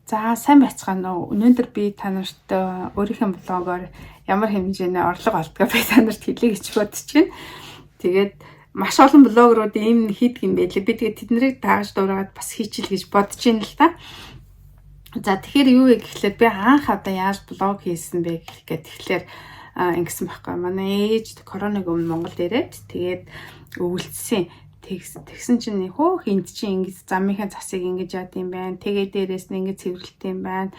За сайн байцгаана уу. Өнөөдөр би та нарт өөрийнхөө блогоор ямар хэмжээний орлого олдгоо би та нарт хэлье гэж бодож байна. Тэгээд маш олон блогерууд ийм хийдэг юм байлээ. Би тэгээд тэднийг тааж дуурайгаад бас хийчихэл гэж бодож байна л да. За тэгэхээр юу вэ гэхлээр би анх одоо яаж блог хийсэн бэ гэхээр ингэсэн байхгүй. Манай ээж коронавиг өмнө Монголд ирээд тэгээд өвөлдсөн. Тэгсэн чинь хөө хинт чинь ингэж замынхаа цасыг ингэж яад юм байна. Тэгээд дээрээс нь ингэж цэвэрлэлт юм байна.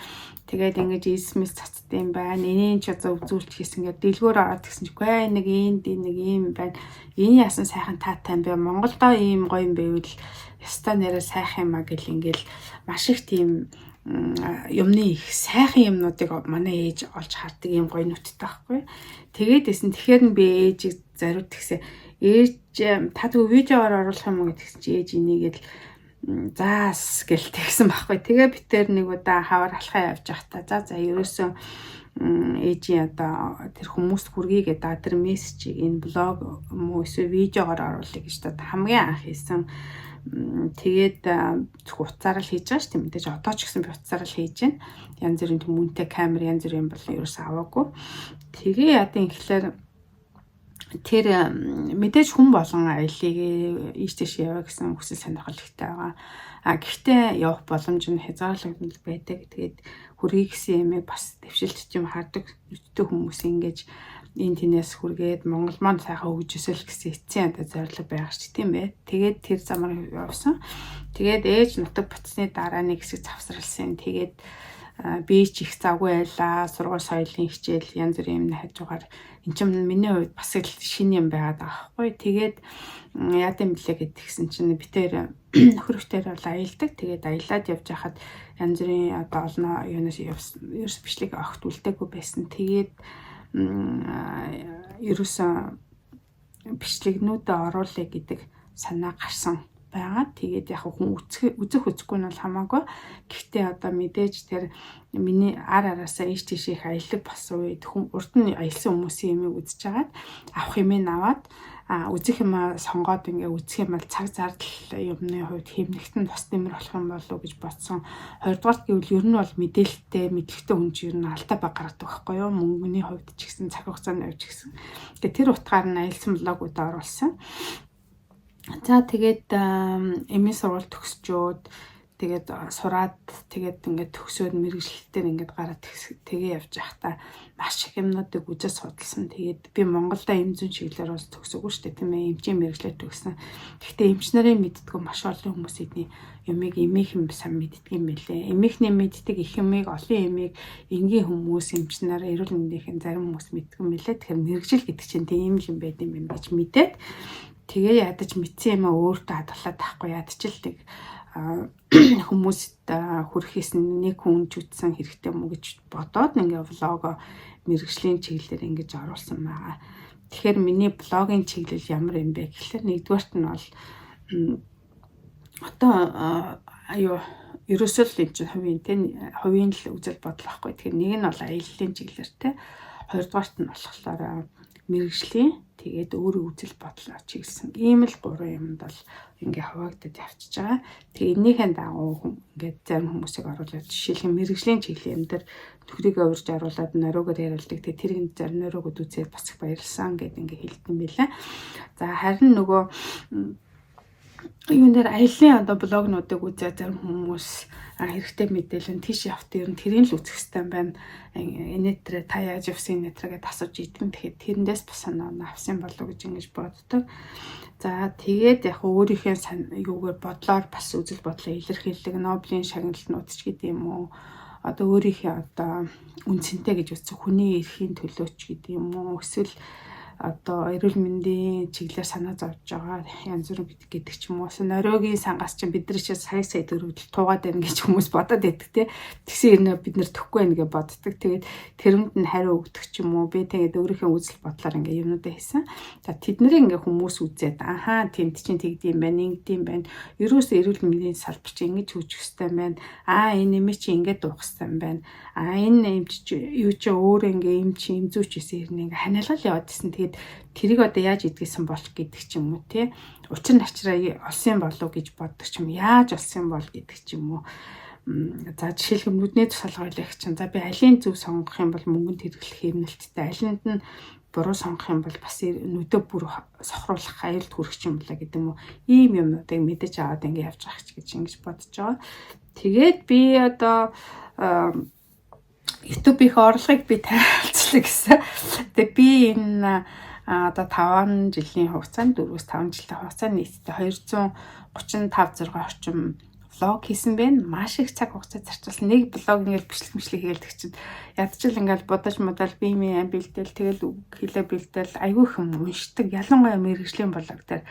Тэгээд ингэж ийсмэс цацд юм байна. Энийн ч одоо үзүүлж хийсэн гэдэг дэлгүүр ороод тэгсэн чинь үгүй нэг ийм байна. Энэ яасан сайхан таатай юм бэ? Монголдоо ийм гоё юм байвал ястаа нэрээ сайхан юм а гэл ингээл маш их тийм юмны их сайхан юмнуудыг манай ээж олж хардаг юм гоё нүдтэй байхгүй. Тэгээд тэгэхээр нь би ээжийг зариуд тэгсэн. Ээж та түг видеоор оруулах юм уу гэдгсэн чи ээж энийгээд заас гэл тэгсэн байхгүй. Тэгээ би тэр нэг удаа хавар алхаа явж байхдаа за ерөөсөө ээжийн одоо тэр хүмүүст хүргэе гэдэг тэр мессежийг энэ блог муу эсвэл видеогоор оруулъя гэж та хамгийн анх хийсэн. Тэгээд уцаараа л хийж байгаа шүү дээ. Мэдээж одоо ч гэсэн би уцаараа л хийж байна. Янз бүрийн хүмүүнтэй камер янз бүрийн бол ерөөсөө аваагүй. Тэгээ яа гэвэл тэр мэдээж хүн болгон аялыг ийш тийш яваа гэсэн хүсэл сонирхол ихтэй байгаа. Гэхдээ явах боломж нь хязгаарлагдмал байдаг. Тэгээд хүргэе гэсэн юмыг бас дэвшилт юм хардаг нүдтэй хүмүүс ингэж энэ тэнэс хүргээд Монгол маань сайхан хөгжөөсөл гэсэн эцсийн янда зорилго байгаа ч тийм бэ. Тэгээд тэр замаар явсан. Тэгээд ээж нутаг буцсны дараа нэг хэсэг завсралсан. Тэгээд би ч их завгүй байлаа. Сургууль соёлын хичээл янз бүрийн юм хажуугаар эн чинь миний хувьд бас л шинэ юм байгаад байгаа байхгүй. Тэгээд яа гэм блэ гэдгсэн чинь битээр нөхөртөө бол аялдаг. Тэгээд аялаад явж хахад янз бүрийн одоо олно юунаас ерөөс бичлэг огт үлдээгүй байсан. Тэгээд ерөөсөө бичлэгнүүдэд оруулъя гэдэг санаа гарсан байгаа. Тэгээд яг хүн үзэхгүй нь бол хамаагүй. Гэхдээ одоо мэдээж тэр миний араасаа ийш тийш их аялаг болсон үед урд нь аялсан хүмүүсийн юмыг үзэж хагаад авах юмыг аваад үзэх юм сонгоод ингээ үзэх юм бол цаг зардал юмны хувьд хэмнэгтэн бас нэмэр болох юм болов уу гэж бодсон. Хоёрдугаар гэвэл ер нь бол мэдээлэлтэй мэдлэгтэй хүн чинь ер нь алдаа баг гаргадаг байхгүй юу? Мөнгөний хувьд ч гэсэн цаг хугацааны хувьд ч гэсэн. Тэгээд тэр утгаар нь аялсан блогуудаа оруулсан. За тэгээд эмээ сургууль төгсчөөд тэгээд сураад тэгээд ингээд төгсөөд мэргэжилтээр ингээд гараад тэгээ явж байхдаа маш их юмнуудыг үзэж судалсан. Тэгээд би Монголда эм зүүн чиглэлээр бас төгсөөгүй шүү дээ тийм ээ. Эмчийн мэргэжлээр төгсөн. Гэхдээ эмч нарын мэддэггүй маш олон хүмүүс эдний юмыг эмээх юм сайн мэддэг юм билээ. Эмэхний мэддэг их юмыг олон эмээг энгийн хүмүүс эмч нараа эрүүл мэндийн зарим хүмүүс мэддэг юм билээ. Тэгэхээр мэргэжил гэдэг чинь тийм юм байд юм байна гэж мэдээд тэгээ ядаж мэдсэн юм өөртөө хадгалаад тахгүй ядчихлдаг хүмүүст хүрэхээс нэг хүн ч үтсэн хэрэгтэй мүү гэж бодоод ингээ влого мэргэжлийн чиглэлээр ингэж оруулсан байгаа. Тэгэхээр миний блогийн чиглэл ямар юм бэ гэхэлэр нэгдүгээрт нь бол одоо ерөөсөө л юм чинь хувийн л үзэл бодол байхгүй. Тэгэхээр нэг нь бол аяллаа чиглэлтэй, хоёрдугаарт нь болохоор мэргэжлийн тэгээд өөрөө үзэл бодлоо чиглэсэн. Ийм л гурван юмд бол ингээ хуваагдаад явчихж байгаа. Тэгээ энийхэн дагуу ингээд зарим хүмүүсийг оруулаад жишээлх нь мэргэжлийн чиглэлийн юм дээр төгрөгийг урьж оруулаад нориогоор яриулдаг. Тэгээ тэрийг зарим нориогод үзээд бас их баярлсан гэдэг ингээ хэлдэг юм билээ. За харин нөгөө юун дээр аяллаа одоо блогнуудыг үзээ зарим хүмүүс хэрэгтэй мэдээлэл тийш явах дээр нь тэрийг л үзэх хэрэгтэй байна. Энэтрэ та яаж явсан энэтрэгээ асууж идэм. Тэгэхээр тэрэндээс бас санаа авсан болов гэж ингэж боддог. За тэгээд яг өөрийнхөө юугаар бодлоор бас үзэл бодлоо илэрхийлдэг. Нобелийн шагналнууд ч гэдэг юм уу. Одоо өөрийнхөө одоо үнцэнтэй гэж үзсэн хүний эрхийн төлөө ч гэдэг юм уу. Эсвэл одоо эрүүл мэндийн чиглэлээр санаа зовж байгаа янз бүр гэдэг ч юм уу. Нориогийн сангаас чинь бид нар ч сая төгрөгдөл туугаад байна гэж хүмүүс бодоод байдаг те. Тэгсэн хэрнээ бид нар төхгүй байна гэж боддог. Тэгээд тэрэнд нь хариу өгдөг ч юм уу. Би тэгээд өөрийнхөө үзэл бодлоор ингээ юмнуудаа хийсэн. За тэднийг ингээ хүмүүс үзээд ахаа тэнд чинь тэгдэм байна, ингэдэм байна. Ерөөсөө эрүүл мэндийн салбар чинь ингэж хөгжих хэрэгтэй байна. Энэ нэмээ чи ингээ дуух хэрэгтэй байна. Энэ эмч юу ч өөр ингээ эмч эмзүүч гэсэн хэрнээ ингээ ханиалгал яваад гэсэн. Тэгээд тэрийг одоо яаж идгээсэн бол гэдэг ч юм уу тий. Учир начраа олсон болов гэж боддог ч юм. Яаж олсон бол гэдэг ч юм уу. За жишээлбэл нүдний тусалгаалагч чинь за би алийн зөв сонгох юм бол мөнгөнд хэрэглэх хэмнэлттэй, алинд нь буруу сонгох юм бол бас нүдөө бүр сохруулах аюулт хүрэх юм болоо гэдэг юм уу. Ийм юмнуудыг мэдэж аваад ингэ явж байгаа ч гэж ингэж бодож байгаа. Тэгээд би одоо YouTube-ийн орлогыг би танилцлаа гэсэн. Тэгээд би энэ одоо 5 жилийн хугацаанд 4-5 жилийн хугацаанд нийтдээ 235 орчим блог хийсэн байна. Маш их цаг хугацаа зарцуулсан. Нэг блог ингээл бичлэг хийдэг чинь ядчил ингээл бодож модал биемээ бэлдээл тэгэл хэлээ бэлдээл айгүй их юм уншдаг. Ялангуяа мэргэжлийн блог дээр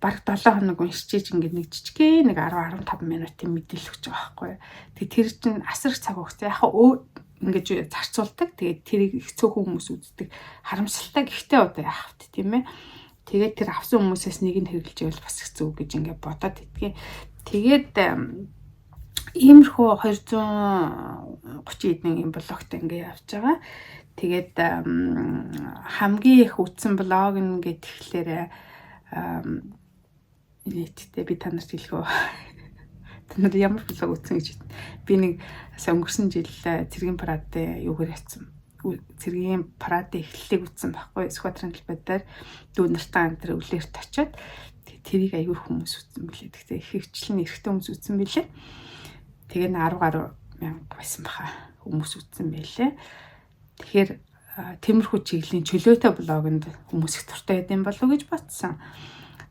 бараг 7 хоног уншиж ингээд нэг жижигхэн нэг 10-15 минутын мэдээлэл өгч байгаа байхгүй. Тэгээ тэр чинь асар их цаг хугацаа яхаа ингэж зарцуулдаг. Тэгээд тэрийг их цөөхөн хүмүүс үздэг. Харамсалтай гэхдээ одоо яах вэ тийм ээ. Тэгээд тэр авсан хүмүүсээс нэг нь хэрэгжилж байвал бас их зөв гэж ингээд бодоод идэгэн. Тэгээд иймэрхүү 230 эдний юм блогт ингээд явж байгаа. Тэгээд хамгийн их үзсэн блог нь гэхлээр нийтдээ би та нарт хэлэхөө. Та нар ямар блог үзсэн гэж байна. Би нэг өнгөрсөн жил цэргийн парадын юугаар явсан. Цэргийн парадын эхлэлийг үзсэн байхгүй. Сквадрын талбайдаар дүүнэртээ антер үлээрт очиод тэрийг аягүй хүмүүс үзсэн билээ. Тэгтээ их хвчлэн эрэгтэй хүмүүс үзсэн билээ. Тэгээ 10 гаруй мянга байсан баха хүмүүс үзсэн байлээ. Тэгэхээр тиймэрхүү чиглэлийн чөлөөтэй блогонд хүмүүс их дуртай байдсан болов уу гэж бодсон.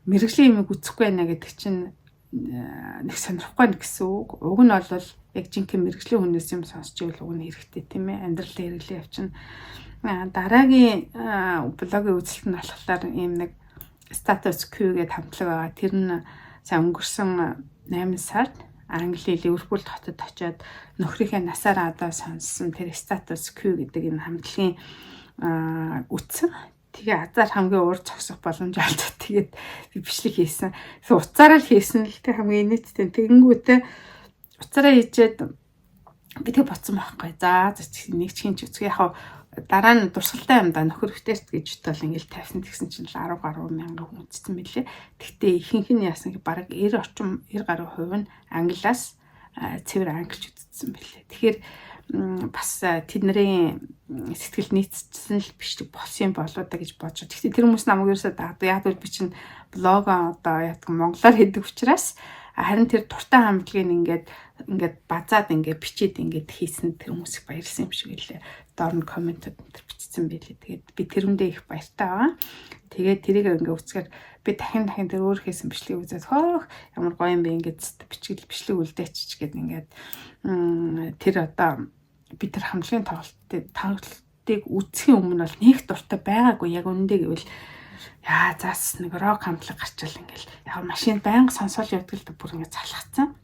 Мэргэжлийн юмыг үзэхгүй байна гэдэг чинь нэг сонирхгүй байна гэсэн үг. Уг нь бол яг жинхэнэ мэргэжлийн хүнээс юм сонсч ивэл уг нь хэрэгтэй тийм ээ. Амьдралаа хэрэглээ явчихна. Дараагийн блогийн үзэлт нь болохоор ийм нэг статус quo гэдэг хамтлаг байгаа. Тэр нь сайн өнгөрсөн 8 сард Англи Ливерпул хотод очиод нөхрийнхээ насаараа одоо сонссон тэр статус quo гэдэг энэ хамтлагийн үтсэн. Тэгээ азар хамгийн уур зогсох боломж олдод тэгээд би бичлэг хийсэн. Тэгээ уцаараа л хийсэн л тэг хамгийн нийттэй. Тэгэнгүүтээ уцаараа хийчээд би тэг бодсон байхгүй. За нэг чихэн ч үсгээ яг дараа нь дурсгалтай юм да нөхөр хтэрт гэж бол ингээл тавьсан тэгсэн чинь 10 гаруй мянган хүн үзсэн мэлээ. Тэгтээ ихэнх нь яасан гэ бараг 90 гаруй хувь нь англиас цэвэр англич үзсэн мэлээ. Тэгэхээр бас тэдний сэтгэл нийцсэн л бичлэг болсон юм болоо да гэж бодож. Тэгтээ тэр хүмүүс намайг ерөөсөө даадаг. Яг л би чинь блог одоо яг монголоор хийдэг учраас харин тэр дуртай хамтлагийг ингээд базаад ингээд бичээд ингээд хийсэн тэр хүмүүс их баярлсан юм шиг үлээ. Доор нь комментод тэр бичсэн байлээ. Тэгээд би тэрэндээ их баяртай байгаа. Тэгээд тэрийг ингээд үзэхээр би дахин тэр өөр хийсэн бичлэгийг үзээд хөөх ямар гоё юм бэ ингээд бичлэг үлдээчих гээд ингээд тэр одоо би тэр хамтлагийн тоглолтыг үзэхийн өмнө бол нэг дуртай байгаагүй яг үнэндээ гэвэл яа заас нэг рок хамтлаг гарчаал ингээл яг машин байнга сонсоол явдаг л бүр ингээд залхацсан.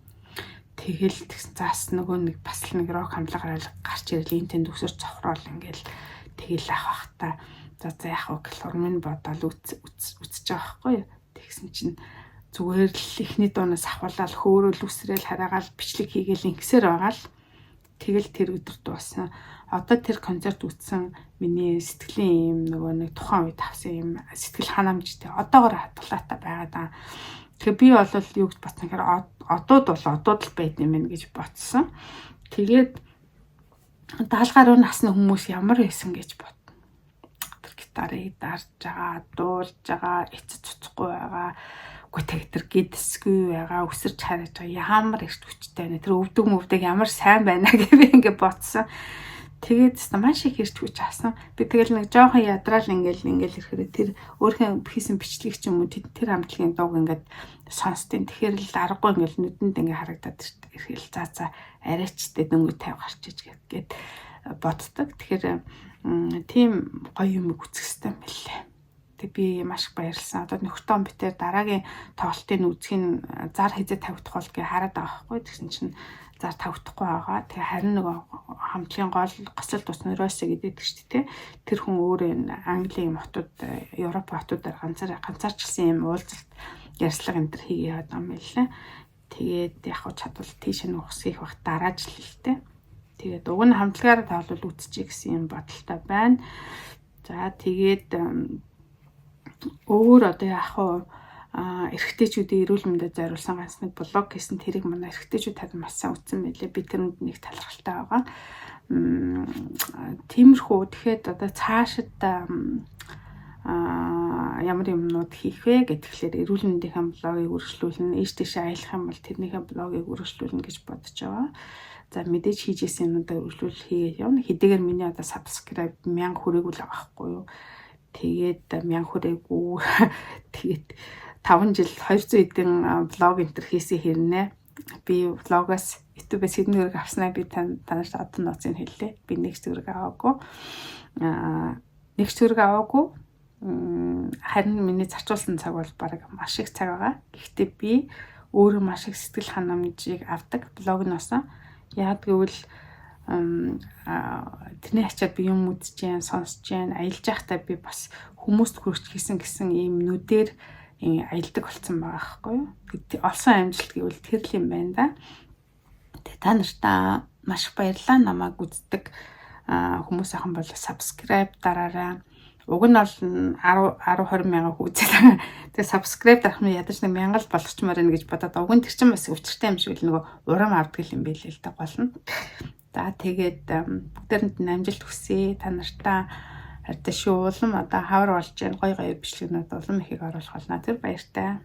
Тэгэл тэгсэн заас нөгөө нэг бас л нэг рок хамтлагаар гарч ирэл энтэнд өсөр цохрол ингээл тэгэл ах бахта за яах вэ гэх урмын бодол үзэж байгаа байхгүй юу. Тэгсэн чинь зүгээр л ихний дуунаас ахвалал хөөрөл үсрээл хараагаал бичлэг хийгээл ингэсээр байгаа л тэгэл тэр өдөр дууссан. Одоо тэр концерт үзсэн миний сэтгэлийн юм нөгөө нэг тухайн үед авсан юм сэтгэл ханамжтай одоогоор хатгалаатай байгаа даа. Тэгээ би бол юу гэж бодсон гэхээр одууд бол одууд л байд юм байна гэж бодсон. Тэгээд 70 гаруй насны хүмүүс ямар байсан гэж бодсон. Тэр гитарыг дарж байгаа, дуулж байгаа, эцэц цуцхгүй байгаа. Гэхдээ тэр гидсгүй байгаа, өсөрч хараж байгаа ямар их хүчтэй байна. Тэр өвдөг мөвдөг ямар сайн байна гэж би ингээд бодсон. Тэгээд маш их ирж хүч авсан. Би тэгэл нэг жоохон ядраал ингээл ирэхээр тэр өөрхөн хийсэн бичлэг ч юм уу тэр хамтлагийн дууг ингээд сонстیں۔ Тэгэхээр л аргагүй ингээл нүдэнд ингээ харагдаад ирэхэл за арайчтай дөнгөж 50 гарч иж гээд боддог. Тэгэхээр тийм гоё юм үзэх хэрэгтэй юм билээ. Тэг би маш их баярлсан. Одоо нөхөртөө битээр дараагийн тоглолтын үзхийн зар хязгаар тавигдах бол гээ хараад байгаа байхгүй. Тэгсэн чинь зар тавигдахгүй байгаа. Тэгээ харин нөгөө хамтлагийн гол госол тус нөрөөсө гэдэг чинь тий. Тэр хүн өөрөө Английн хотод, Европ хотуудаар ганцаарчилсан юм уулзалт ярьслага энэ төр хийгээд байгаа юм байлаа. Тэгээд яг хөө чадвал тийш нь ухсхийх бах дарааж л л тий. Тэгээд уг нь хамтлагаараа тоглол үзчихье гэсэн юм бодолтой байна. За тэгээд өөр одоо яг хөө эрэгтэйчүүдийн эрүүл мэндэд зориулсан ганц нэг блог хийсэн, тэрийг манай эрэгтэйчүүд тань маш сайн үзсэн байлээ. Би тэрэнд нэг талархалтай байгаа. Тиймэрхүү тэгэхэд одоо цаашид ямар юмнууд хийх вэ гэхлээр эрүүл мэндийн блогийг үргэлжлүүлнэ. Ийш тийш аялах юм бол тэрнийхээ блогийг үргэлжлүүлнэ гэж бодож байгаа. За мэдээж хийж исэн юмудаа үргэлжлүүл хийгээд явна. Хэдийгээр миний одоо subscribe 1000 хүрээгүй л байгаа байхгүй юу. Тэгээд 1000 хүрээгүй. Тэгээд 5 жил 200 эдэн блог энтер хийсэн хэрнээ. Би блогоос YouTube-ээс хэдэн төгрөг авснаа би танаас одоо нууцыг хэллээ. Би нэг төгрөг аваагүй. Нэг төгрөг аваагүй. Харин миний зарцуулсан цаг бол бараг маш их цаг байгаа. Гэхдээ би өөрөө маш их сэтгэл ханамжийг авдаг блогноос. Яг гэвэл тэрний ачаад би юм үзэж जैन, сонсож जैन, аялж байхдаа би бас хүмүүст хүрч хийсэн гэсэн ийм нүдээр аялдаг болсон байгаа байхгүй юу. Олсон амжилт гэвэл тэр л юм байна да. Тэгээ та нартай маш их баярлалаа. Намайг үздэг хүмүүс ахын бол subscribe дараарай. Уг нь бол 10-20 мянга үзэл. Тэгээ subscribe дарах нь ядаж нэг 1000 л болгочмоор байна гэж бодоод уг нь тэр чинь бас өвчтэй юм шиг л нөгөө урам авдаг юм байл л да гол нь. За тэгээд бүгдээрэнд амжилт хүсье. Та нартай хартай шүү. Улам одоо хавар болж гэн гой бичлэгнүүд улам ихийг оруулах болно. Тэр баяртай.